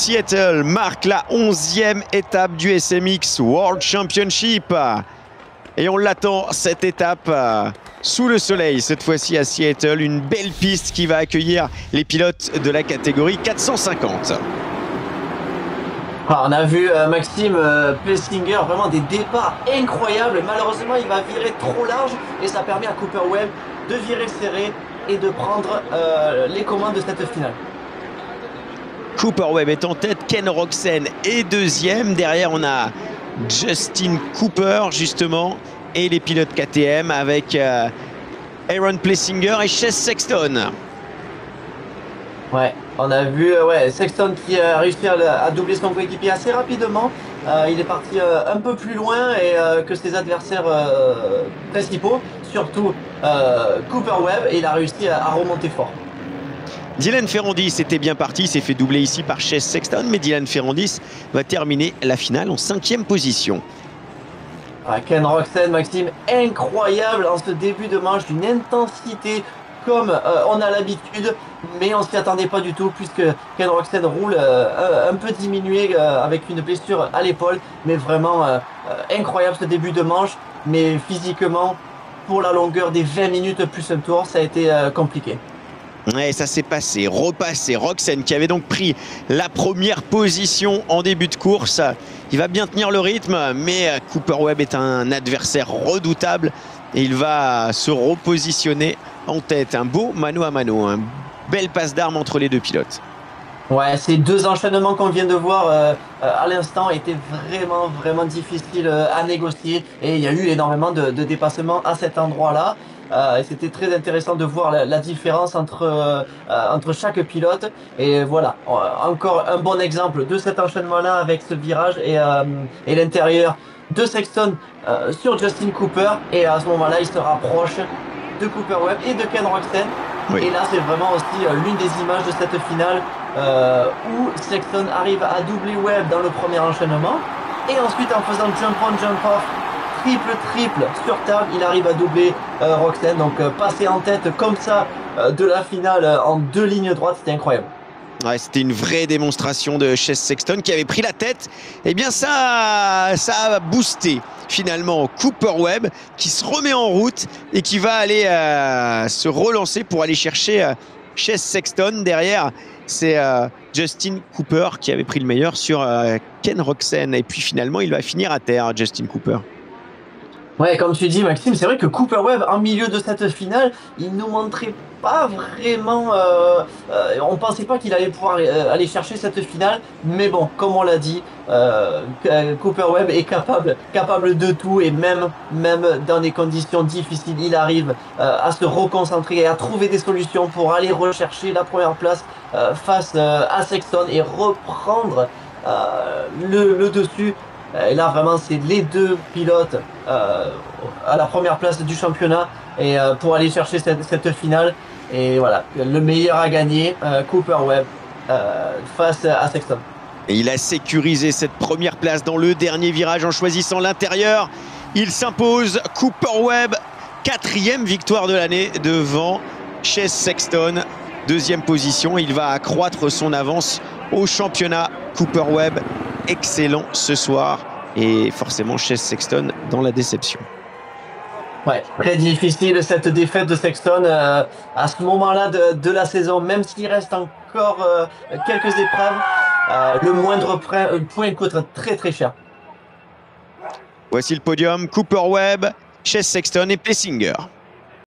Seattle marque la 11e étape du SMX World Championship. Et on l'attend, cette étape, sous le soleil, cette fois-ci à Seattle. Une belle piste qui va accueillir les pilotes de la catégorie 450. On a vu Maxime Plessinger, vraiment des départs incroyables. Malheureusement, il va virer trop large et ça permet à Cooper Webb de virer serré et de prendre les commandes de cette finale. Cooper Webb est en tête, Ken Roczen est deuxième. Derrière, on a Justin Cooper, justement, et les pilotes KTM avec Aaron Plessinger et Chase Sexton. Ouais, on a vu Sexton qui a réussi à doubler son coéquipier assez rapidement. Il est parti un peu plus loin que ses adversaires principaux, surtout Cooper Webb, et il a réussi à remonter fort. Dylan Ferrandis était bien parti, s'est fait doubler ici par Chase Sexton, mais Dylan Ferrandis va terminer la finale en 5e position. Ken Roczen, Maxime, incroyable en ce début de manche, d'une intensité comme on a l'habitude, mais on ne s'y attendait pas du tout puisque Ken Roczen roule un peu diminué avec une blessure à l'épaule, mais vraiment incroyable ce début de manche, mais physiquement, pour la longueur des 20 minutes plus un tour, ça a été compliqué. Ouais, ça s'est passé, repassé. Roczen qui avait donc pris la première position en début de course. Il va bien tenir le rythme, mais Cooper Webb est un adversaire redoutable et il va se repositionner en tête. Un beau mano à mano, une belle passe d'armes entre les deux pilotes. Ouais, ces deux enchaînements qu'on vient de voir à l'instant étaient vraiment difficiles à négocier et il y a eu énormément de dépassements à cet endroit-là. Et c'était très intéressant de voir la différence entre chaque pilote. Et voilà, encore un bon exemple de cet enchaînement-là avec ce virage et l'intérieur de Sexton sur Justin Cooper. Et à ce moment-là, il se rapproche de Cooper Webb et de Ken Roczen. Oui. Et là, c'est vraiment aussi l'une des images de cette finale où Sexton arrive à doubler Webb dans le premier enchaînement. Et ensuite, en faisant jump on, jump off, triple sur table, il arrive à doubler Roczen. Donc passer en tête comme ça de la finale en deux lignes droites, c'était incroyable. Ouais, c'était une vraie démonstration de Chase Sexton qui avait pris la tête. Eh bien ça a boosté finalement Cooper Webb qui se remet en route et qui va aller se relancer pour aller chercher Chase Sexton. Derrière, c'est Justin Cooper qui avait pris le meilleur sur Ken Roczen. Et puis finalement, il va finir à terre, Justin Cooper. Ouais, comme tu dis, Maxime, c'est vrai que Cooper Webb, en milieu de cette finale, il nous montrait pas vraiment. On pensait pas qu'il allait pouvoir aller chercher cette finale, mais bon, comme on l'a dit, Cooper Webb est capable de tout et même dans des conditions difficiles, il arrive à se reconcentrer et à trouver des solutions pour aller rechercher la première place face à Sexton et reprendre le dessus. Et là, vraiment, c'est les deux pilotes à la première place du championnat et pour aller chercher cette finale. Et voilà, le meilleur a gagné, Cooper Webb, face à Sexton. Et il a sécurisé cette première place dans le dernier virage en choisissant l'intérieur. Il s'impose, Cooper Webb, 4e victoire de l'année devant Chase Sexton. 2e position, il va accroître son avance au championnat. Cooper Webb, excellent ce soir. Et forcément, Chase Sexton dans la déception. Ouais, très difficile cette défaite de Sexton à ce moment-là de la saison. Même s'il reste encore quelques épreuves, le moindre point coûte très cher. Voici le podium, Cooper Webb, Chase Sexton et Plessinger.